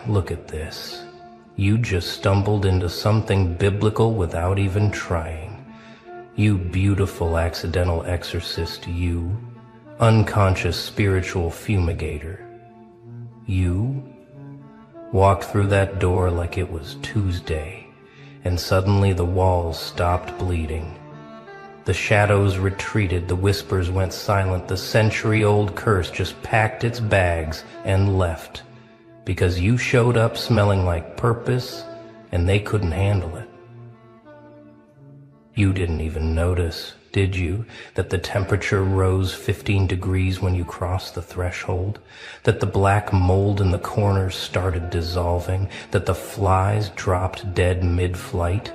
Look at this. You just stumbled into something biblical without even trying. You beautiful accidental exorcist, you. Unconscious spiritual fumigator. You walked through that door like it was Tuesday, and suddenly the walls stopped bleeding. The shadows retreated, the whispers went silent, the century-old curse just packed its bags and left, because you showed up smelling like purpose, and they couldn't handle it. You didn't even notice, did you, that the temperature rose 15 degrees when you crossed the threshold? That the black mold in the corners started dissolving? That the flies dropped dead mid-flight?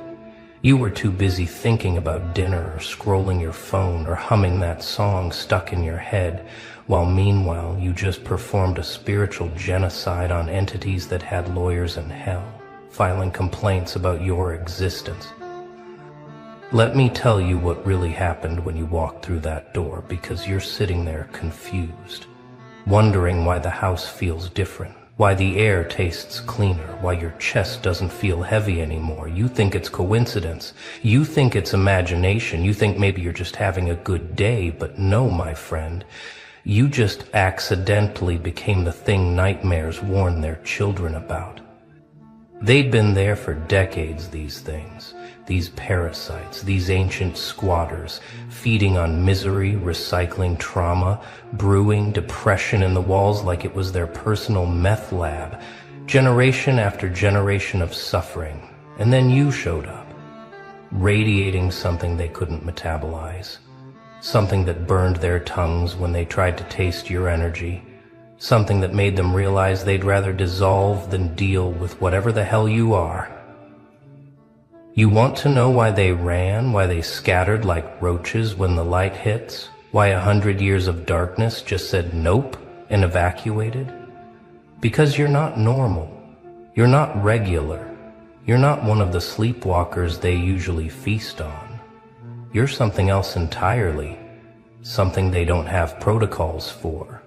You were too busy thinking about dinner or scrolling your phone or humming that song stuck in your head, while meanwhile you just performed a spiritual genocide on entities that had lawyers in hell, filing complaints about your existence. Let me tell you what really happened when you walked through that door, because you're sitting there confused, wondering why the house feels different, why the air tastes cleaner, why your chest doesn't feel heavy anymore. You think it's coincidence. You think it's imagination. You think maybe you're just having a good day, but no, my friend. You just accidentally became the thing nightmares warn their children about. They'd been there for decades, these things. These parasites, these ancient squatters, feeding on misery, recycling trauma, brewing depression in the walls like it was their personal meth lab, generation after generation of suffering. And then you showed up, radiating something they couldn't metabolize, something that burned their tongues when they tried to taste your energy, something that made them realize they'd rather dissolve than deal with whatever the hell you are. You want to know why they ran, why they scattered like roaches when the light hits? Why 100 years of darkness just said nope and evacuated? Because you're not normal. You're not regular. You're not one of the sleepwalkers they usually feast on. You're something else entirely. Something they don't have protocols for.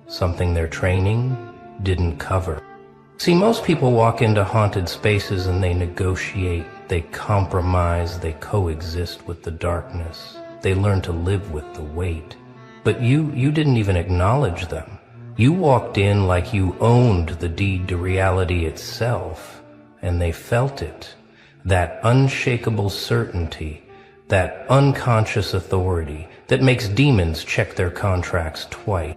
Something their training didn't cover. See, most people walk into haunted spaces and they negotiate, they compromise, they coexist with the darkness. They learn to live with the weight. But you didn't even acknowledge them. You walked in like you owned the deed to reality itself, and they felt it. That unshakable certainty, that unconscious authority that makes demons check their contracts twice.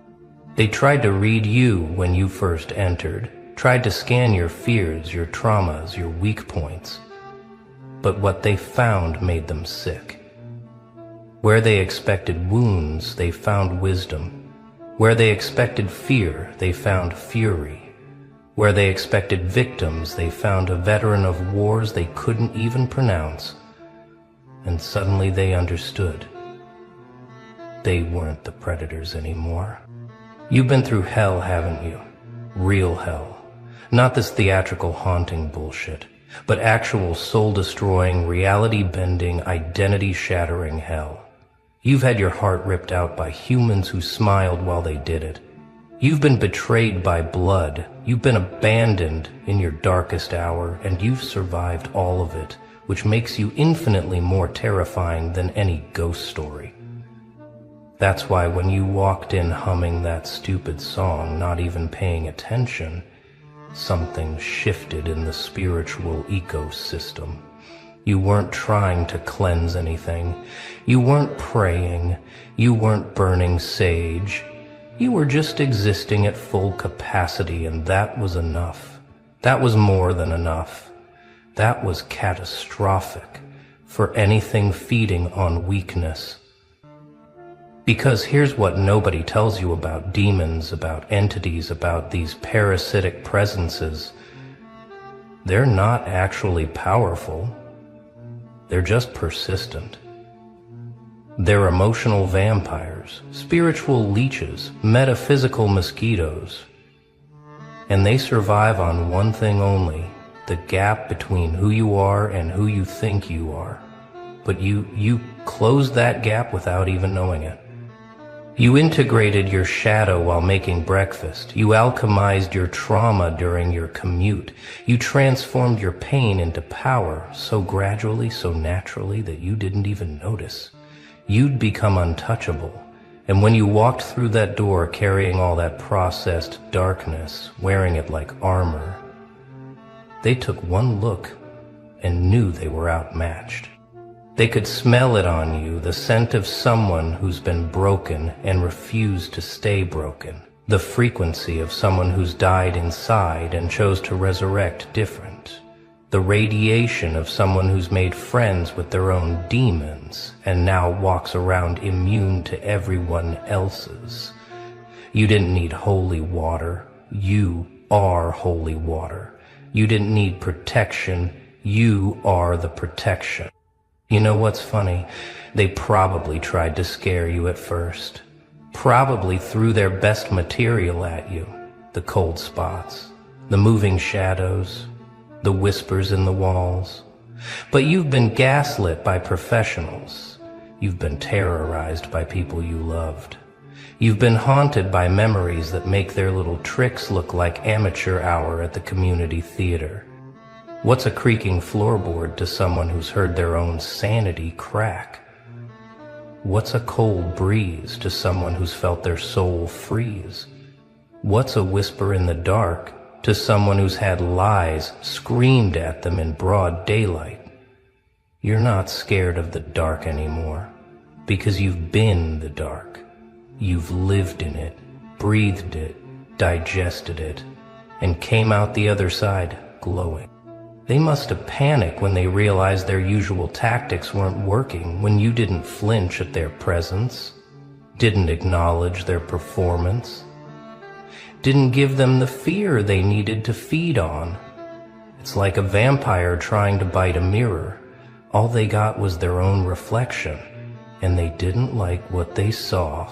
They tried to read you when you first entered, tried to scan your fears, your traumas, your weak points. But what they found made them sick. Where they expected wounds, they found wisdom. Where they expected fear, they found fury. Where they expected victims, they found a veteran of wars they couldn't even pronounce. And suddenly they understood. They weren't the predators anymore. You've been through hell, haven't you? Real hell. Not this theatrical haunting bullshit, but actual soul-destroying, reality-bending, identity-shattering hell. You've had your heart ripped out by humans who smiled while they did it. You've been betrayed by blood. You've been abandoned in your darkest hour, and you've survived all of it, which makes you infinitely more terrifying than any ghost story. That's why when you walked in humming that stupid song, not even paying attention, something shifted in the spiritual ecosystem. You weren't trying to cleanse anything. You weren't praying. You weren't burning sage. You were just existing at full capacity, and that was enough. That was more than enough. That was catastrophic for anything feeding on weakness. Because here's what nobody tells you about demons, about entities, about these parasitic presences. They're not actually powerful. They're just persistent. They're emotional vampires, spiritual leeches, metaphysical mosquitoes. And they survive on one thing only, the gap between who you are and who you think you are. But you close that gap without even knowing it. You integrated your shadow while making breakfast. You alchemized your trauma during your commute. You transformed your pain into power so gradually, so naturally that you didn't even notice. You'd become untouchable. And when you walked through that door carrying all that processed darkness, wearing it like armor, they took one look and knew they were outmatched. They could smell it on you, the scent of someone who's been broken and refused to stay broken. The frequency of someone who's died inside and chose to resurrect different. The radiation of someone who's made friends with their own demons and now walks around immune to everyone else's. You didn't need holy water. You are holy water. You didn't need protection. You are the protection. You know what's funny? They probably tried to scare you at first. Probably threw their best material at you. The cold spots, the moving shadows, the whispers in the walls. But you've been gaslit by professionals. You've been terrorized by people you loved. You've been haunted by memories that make their little tricks look like amateur hour at the community theater. What's a creaking floorboard to someone who's heard their own sanity crack? What's a cold breeze to someone who's felt their soul freeze? What's a whisper in the dark to someone who's had lies screamed at them in broad daylight? You're not scared of the dark anymore because you've been the dark. You've lived in it, breathed it, digested it, and came out the other side glowing. They must have panicked when they realized their usual tactics weren't working, when you didn't flinch at their presence, didn't acknowledge their performance, didn't give them the fear they needed to feed on. It's like a vampire trying to bite a mirror. All they got was their own reflection, and they didn't like what they saw.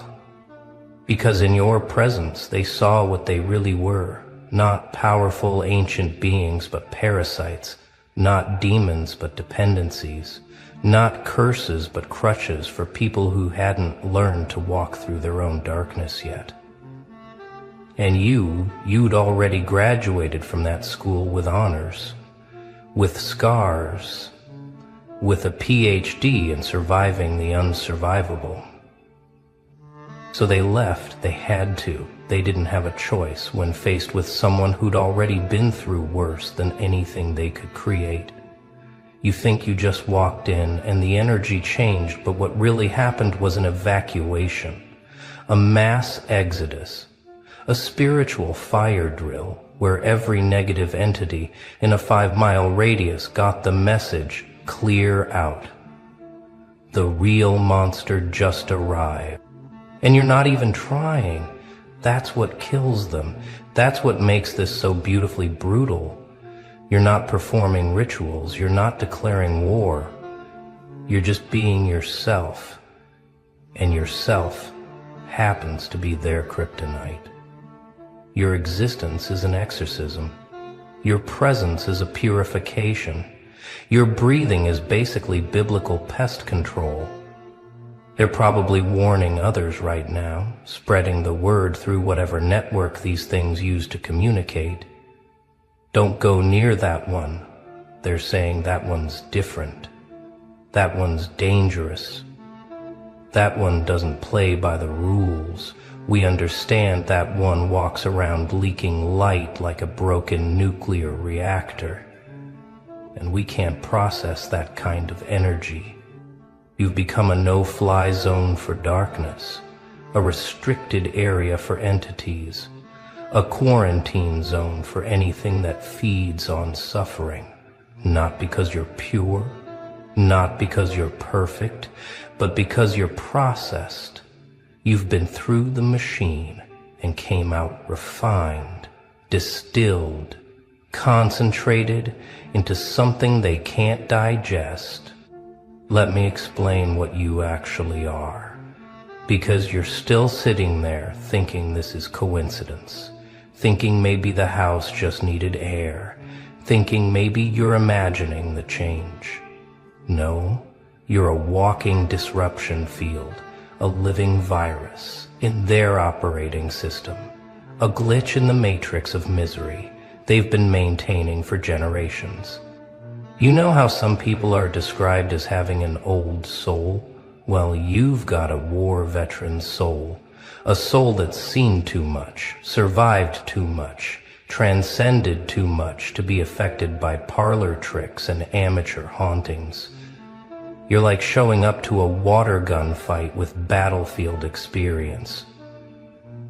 Because in your presence, they saw what they really were. Not powerful ancient beings, but parasites. Not demons, but dependencies. Not curses, but crutches for people who hadn't learned to walk through their own darkness yet. And you'd already graduated from that school with honors, with scars, with a PhD in surviving the unsurvivable. So they left, they had to. They didn't have a choice when faced with someone who'd already been through worse than anything they could create. You think you just walked in and the energy changed, but what really happened was an evacuation, a mass exodus, a spiritual fire drill where every negative entity in a 5-mile radius got the message, clear out. The real monster just arrived. And you're not even trying. That's what kills them. That's what makes this so beautifully brutal. You're not performing rituals. You're not declaring war. You're just being yourself. And yourself happens to be their kryptonite. Your existence is an exorcism. Your presence is a purification. Your breathing is basically biblical pest control. They're probably warning others right now, spreading the word through whatever network these things use to communicate. Don't go near that one. They're saying that one's different. That one's dangerous. That one doesn't play by the rules. We understand that one walks around leaking light like a broken nuclear reactor. And we can't process that kind of energy. You've become a no-fly zone for darkness, a restricted area for entities, a quarantine zone for anything that feeds on suffering, not because you're pure, not because you're perfect, but because you're processed. You've been through the machine and came out refined, distilled, concentrated into something they can't digest. Let me explain what you actually are, because you're still sitting there thinking this is coincidence, thinking maybe the house just needed air, thinking maybe you're imagining the change. No, you're a walking disruption field, a living virus in their operating system, a glitch in the matrix of misery they've been maintaining for generations. You know how some people are described as having an old soul? Well, you've got a war veteran soul, a soul that's seen too much, survived too much, transcended too much to be affected by parlor tricks and amateur hauntings. You're like showing up to a water gun fight with battlefield experience.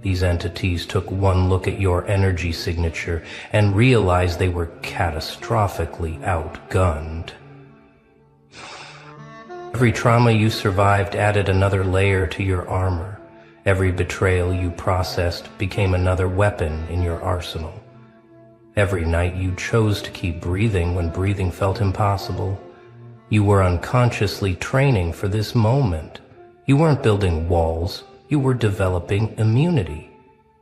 These entities took one look at your energy signature and realized they were catastrophically outgunned. Every trauma you survived added another layer to your armor. Every betrayal you processed became another weapon in your arsenal. Every night you chose to keep breathing when breathing felt impossible. You were unconsciously training for this moment. You weren't building walls. You were developing immunity.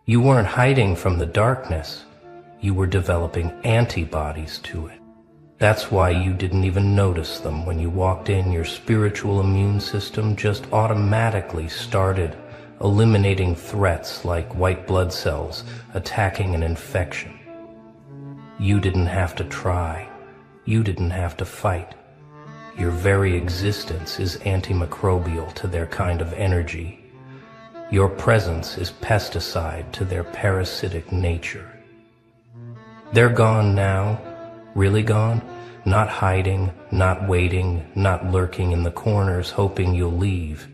You weren't hiding from the darkness. You were developing antibodies to it. That's why you didn't even notice them when you walked in. Your spiritual immune system just automatically started eliminating threats like white blood cells attacking an infection. You didn't have to try. You didn't have to fight. Your very existence is antimicrobial to their kind of energy. Your presence is pesticide to their parasitic nature. They're gone now, really gone, not hiding, not waiting, not lurking in the corners hoping you'll leave.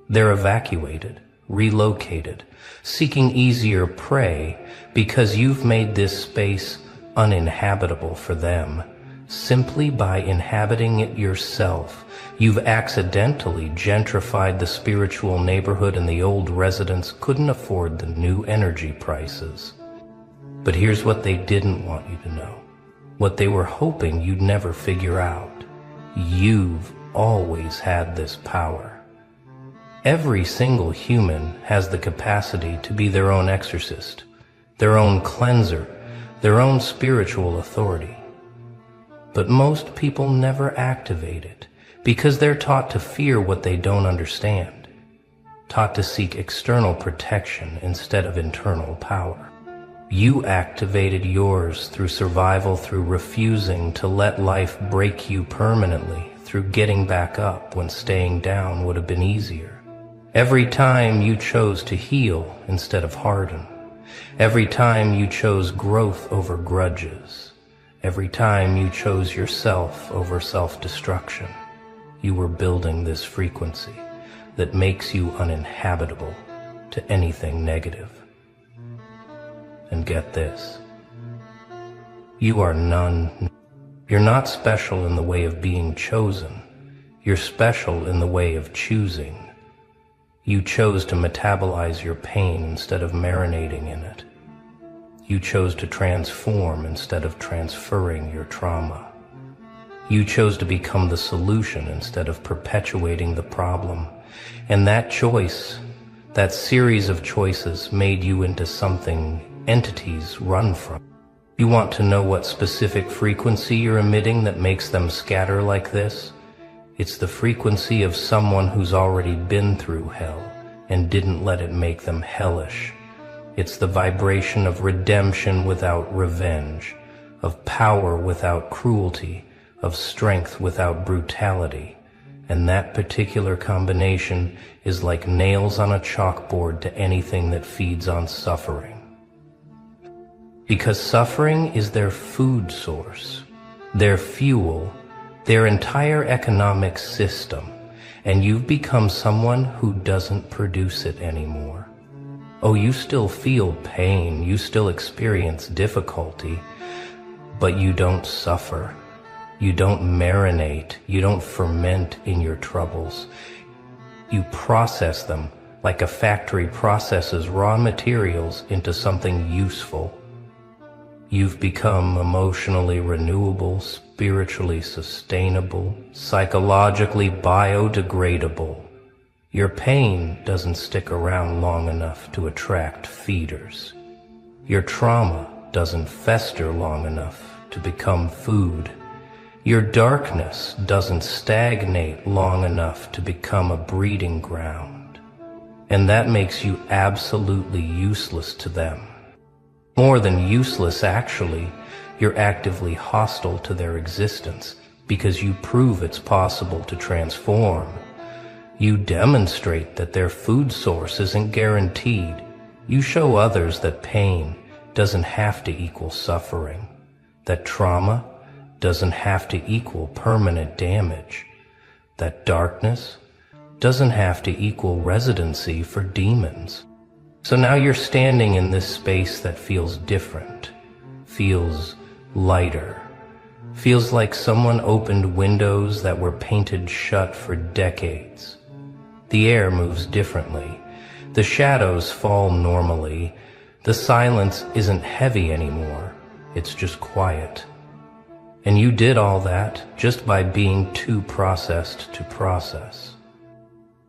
They're evacuated, relocated, seeking easier prey because you've made this space uninhabitable for them. Simply by inhabiting it yourself, you've accidentally gentrified the spiritual neighborhood, and the old residents couldn't afford the new energy prices. But here's what they didn't want you to know, what they were hoping you'd never figure out. You've always had this power. Every single human has the capacity to be their own exorcist, their own cleanser, their own spiritual authority. But most people never activate it because they're taught to fear what they don't understand, taught to seek external protection instead of internal power. You activated yours through survival, through refusing to let life break you permanently, through getting back up when staying down would have been easier. Every time you chose to heal instead of harden. Every time you chose growth over grudges. Every time you chose yourself over self-destruction, you were building this frequency that makes you uninhabitable to anything negative. And get this, you are none. You're not special in the way of being chosen. You're special in the way of choosing. You chose to metabolize your pain instead of marinating in it. You chose to transform instead of transferring your trauma. You chose to become the solution instead of perpetuating the problem. And that choice, that series of choices, made you into something entities run from. You want to know what specific frequency you're emitting that makes them scatter like this? It's the frequency of someone who's already been through hell and didn't let it make them hellish. It's the vibration of redemption without revenge, of power without cruelty, of strength without brutality. And that particular combination is like nails on a chalkboard to anything that feeds on suffering. Because suffering is their food source, their fuel, their entire economic system, and you've become someone who doesn't produce it anymore. Oh, you still feel pain, you still experience difficulty, but you don't suffer. You don't marinate, you don't ferment in your troubles. You process them like a factory processes raw materials into something useful. You've become emotionally renewable, spiritually sustainable, psychologically biodegradable. Your pain doesn't stick around long enough to attract feeders. Your trauma doesn't fester long enough to become food. Your darkness doesn't stagnate long enough to become a breeding ground. and that makes you absolutely useless to them. More than useless, actually, you're actively hostile to their existence because you prove it's possible to transform. You demonstrate that their food source isn't guaranteed. You show others that pain doesn't have to equal suffering, that trauma doesn't have to equal permanent damage, that darkness doesn't have to equal residency for demons. So now you're standing in this space that feels different, feels lighter, feels like someone opened windows that were painted shut for decades. The air moves differently. The shadows fall normally. The silence isn't heavy anymore. It's just quiet. And you did all that just by being too processed to process.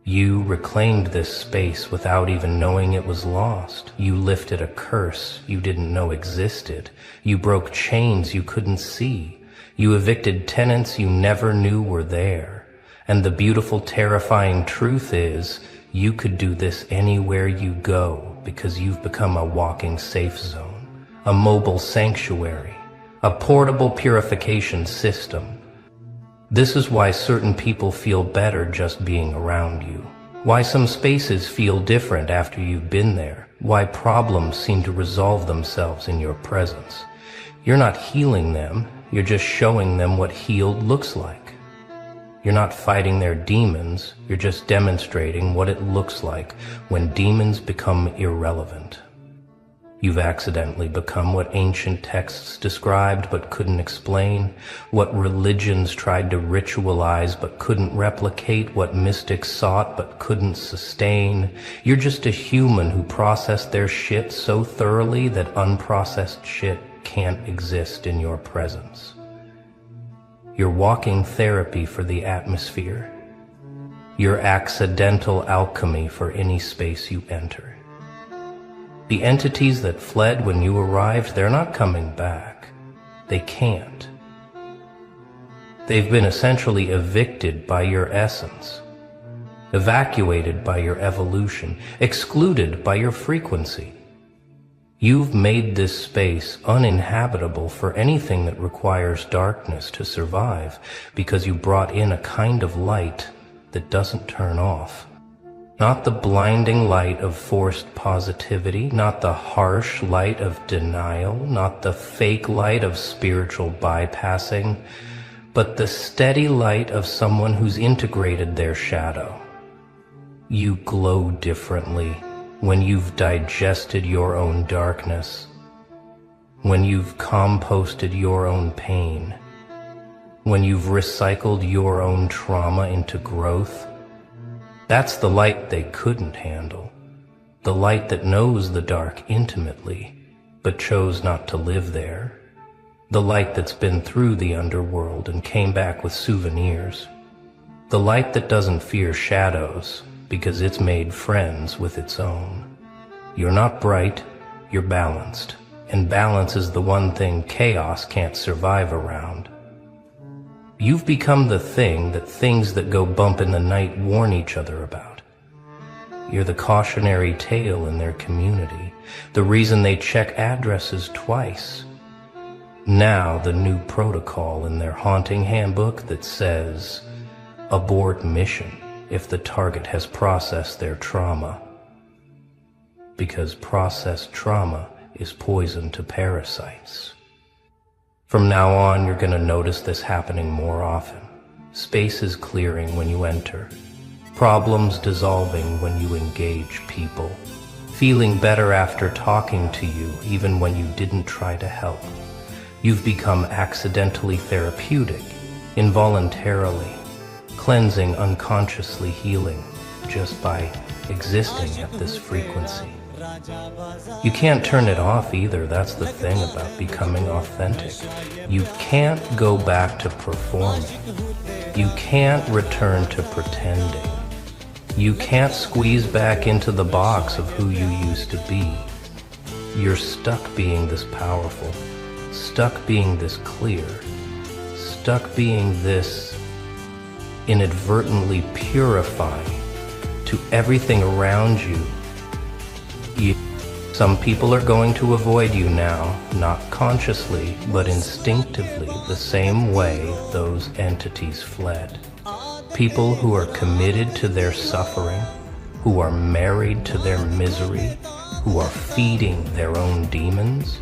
You reclaimed this space without even knowing it was lost. You lifted a curse you didn't know existed. You broke chains you couldn't see. You evicted tenants you never knew were there. And the beautiful, terrifying truth is, you could do this anywhere you go because you've become a walking safe zone, a mobile sanctuary, a portable purification system. This is why certain people feel better just being around you, why some spaces feel different after you've been there, why problems seem to resolve themselves in your presence. You're not healing them, you're just showing them what healed looks like. You're not fighting their demons, you're just demonstrating what it looks like when demons become irrelevant. You've accidentally become what ancient texts described but couldn't explain, what religions tried to ritualize but couldn't replicate, what mystics sought but couldn't sustain. You're just a human who processed their shit so thoroughly that unprocessed shit can't exist in your presence. You're walking therapy for the atmosphere. You're accidental alchemy for any space you enter. The entities that fled when you arrived, they're not coming back. They can't. They've been essentially evicted by your essence, evacuated by your evolution, excluded by your frequency. You've made this space uninhabitable for anything that requires darkness to survive because you brought in a kind of light that doesn't turn off. Not the blinding light of forced positivity, not the harsh light of denial, not the fake light of spiritual bypassing, but the steady light of someone who's integrated their shadow. You glow differently when you've digested your own darkness, when you've composted your own pain, when you've recycled your own trauma into growth. That's the light they couldn't handle, the light that knows the dark intimately, but chose not to live there, the light that's been through the underworld and came back with souvenirs, the light that doesn't fear shadows because it's made friends with its own. You're not bright, you're balanced, and balance is the one thing chaos can't survive around. You've become the thing that things that go bump in the night warn each other about. You're the cautionary tale in their community, the reason they check addresses twice. Now the new protocol in their haunting handbook that says, abort mission if the target has processed their trauma. Because processed trauma is poison to parasites. From now on, you're going to notice this happening more often. Spaces clearing when you enter. Problems dissolving when you engage people. Feeling better after talking to you, even when you didn't try to help. You've become accidentally therapeutic, involuntarily, cleansing, unconsciously healing, just by existing at this frequency. You can't turn it off either. That's the thing about becoming authentic. You can't go back to performing. You can't return to pretending. You can't squeeze back into the box of who you used to be. You're stuck being this powerful, stuck being this clear, stuck being this inadvertently purifying to everything around you. Some people are going to avoid you now, not consciously, but instinctively, the same way those entities fled. People who are committed to their suffering, who are married to their misery, who are feeding their own demons,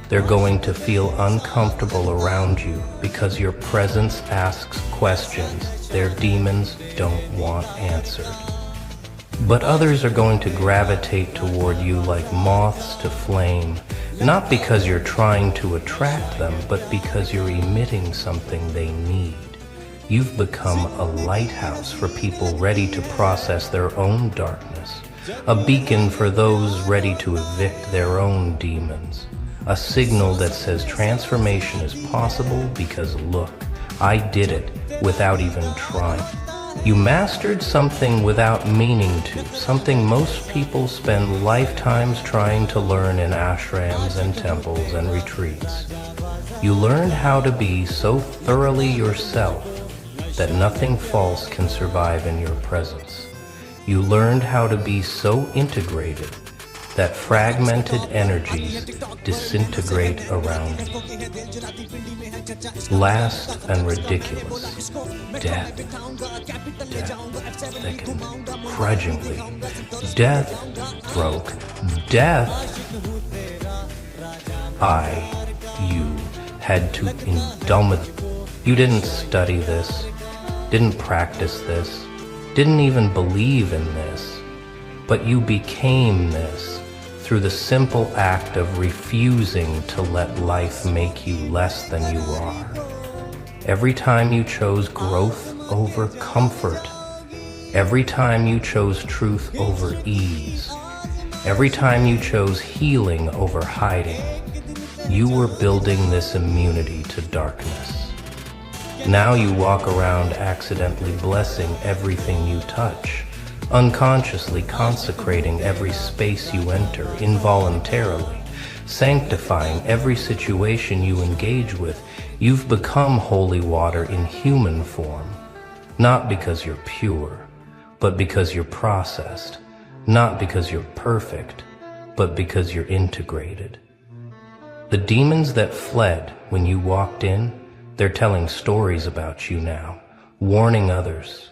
they're going to feel uncomfortable around you because your presence asks questions their demons don't want answered. But others are going to gravitate toward you like moths to flame, not because you're trying to attract them, but because you're emitting something they need. You've become a lighthouse for people ready to process their own darkness, a beacon for those ready to evict their own demons, a signal that says transformation is possible because look, I did it without even trying. You mastered something without meaning to, something most people spend lifetimes trying to learn in ashrams and temples and retreats. You learned how to be so thoroughly yourself that nothing false can survive in your presence. You learned how to be so integrated that fragmented energies disintegrate around you. Last and ridiculous, death thickened grudgingly. Death broke. Death. You had to indulge. You didn't study this, didn't practice this, didn't even believe in this, but you became this through the simple act of refusing to let life make you less than you are. Every time you chose growth over comfort, every time you chose truth over ease, every time you chose healing over hiding, you were building this immunity to darkness. Now you walk around accidentally blessing everything you touch, unconsciously consecrating every space you enter, involuntarily, sanctifying every situation you engage with. You've become holy water in human form, not because you're pure, but because you're processed, not because you're perfect, but because you're integrated. The demons that fled when you walked in, they're telling stories about you now, warning others,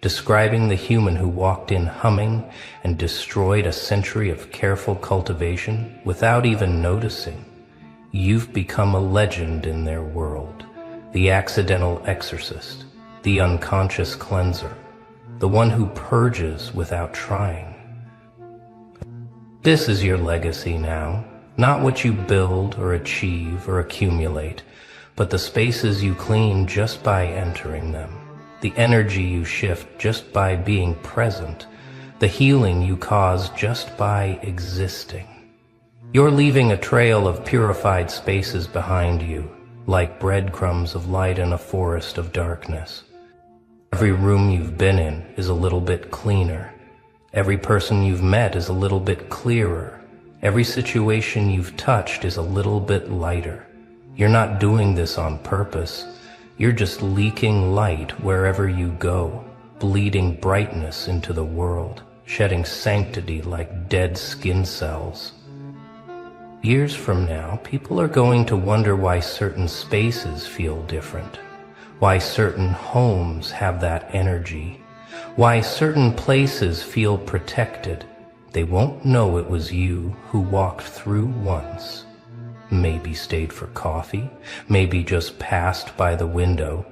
describing the human who walked in humming and destroyed a century of careful cultivation without even noticing. You've become a legend in their world, the accidental exorcist, the unconscious cleanser, the one who purges without trying. This is your legacy now, not what you build or achieve or accumulate, but the spaces you clean just by entering them, the energy you shift just by being present, the healing you cause just by existing. You're leaving a trail of purified spaces behind you, like breadcrumbs of light in a forest of darkness. Every room you've been in is a little bit cleaner. Every person you've met is a little bit clearer. Every situation you've touched is a little bit lighter. You're not doing this on purpose. You're just leaking light wherever you go, bleeding brightness into the world, shedding sanctity like dead skin cells. Years from now, people are going to wonder why certain spaces feel different, why certain homes have that energy, why certain places feel protected. They won't know it was you who walked through once. Maybe stayed for coffee, maybe just passed by the window,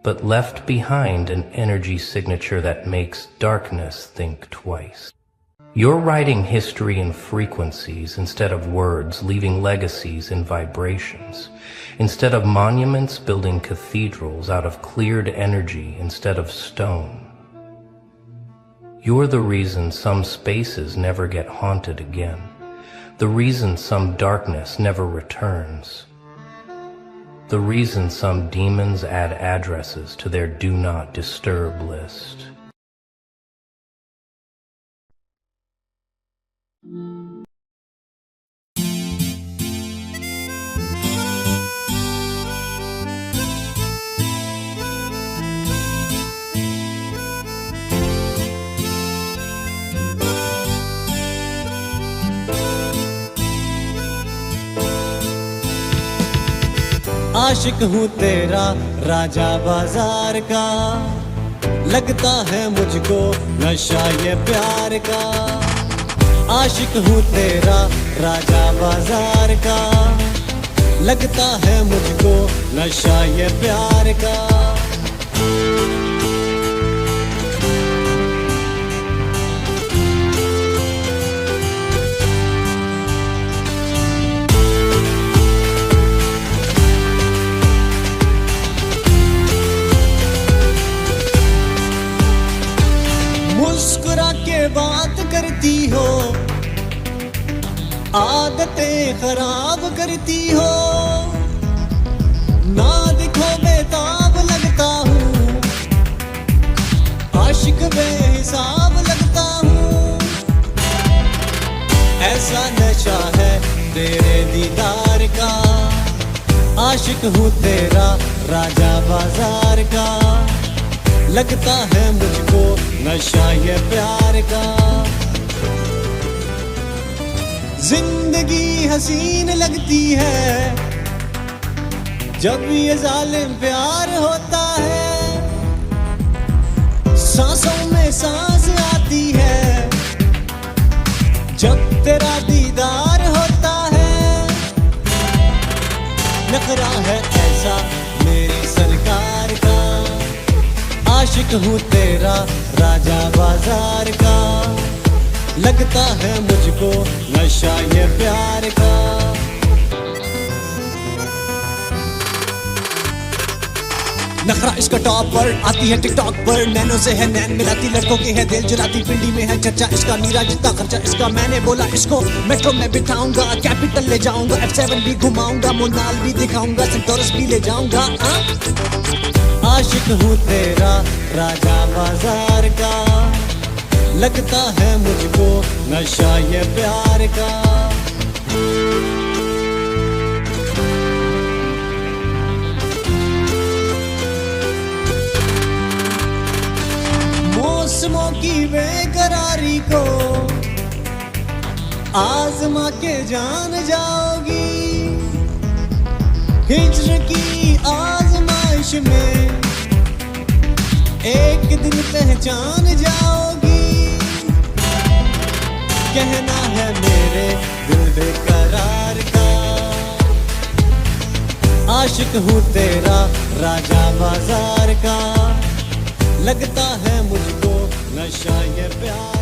but left behind an energy signature that makes darkness think twice. You're writing history in frequencies instead of words, leaving legacies in vibrations. Instead of monuments, building cathedrals out of cleared energy instead of stone. You're the reason some spaces never get haunted again. The reason some darkness never returns. The reason some demons add addresses to their do not disturb list. आशिक हूँ तेरा राजा बाजार का, लगता है मुझको नशा ये प्यार का। आशिक हूँ तेरा राजा बाजार का, लगता है मुझको नशा ये प्यार का। मुस्कुरा के बात करती हो, आदतें खराब करती हो। ना दिखो बेताब लगता हूँ, आशिक बेहिसाब लगता हूँ। ऐसा नशा है तेरे दीदार का, आशिक हूँ तेरा राजा बाजार का, लगता है मुझको नशा ये प्यार का। जिंदगी हसीन लगती है जब ये जालिम प्यार होता है। सांसों में सांस आती है जब तेरा दीदार होता है। नखरा है ऐसा मेरी सरकार का, आशिक हूँ तेरा राजा बाजार का, लगता है मुझको नशा ये प्यार का। नखरा इसका टॉप पर आती है टिकटॉक पर, नैनो से है नैन मिलाती, लड़कों के है दिल जलाती, पिंडी में है चर्चा इसका, नीरा जितना खर्चा इसका। मैंने बोला इसको मेट्रो में बिठाऊंगा, कैपिटल ले जाऊंगा, F7 भी घुमाऊंगा, मोनाल भी दिखाऊंगा, सेंटोरस भी ले जाऊंगा। आशिक हूँ तेरा राजा बाजार का, लगता है मुझको नशा ये प्यार का। मौसमों की बेकरारी को आजमा के जान जाओगी, हिज्र की आजमाइश में एक दिन पहचान जाओगी। कहना है मेरे दिल बेकरार का, आशिक हूँ तेरा राजा बाजार का, लगता है मुझको नशा ये प्यार।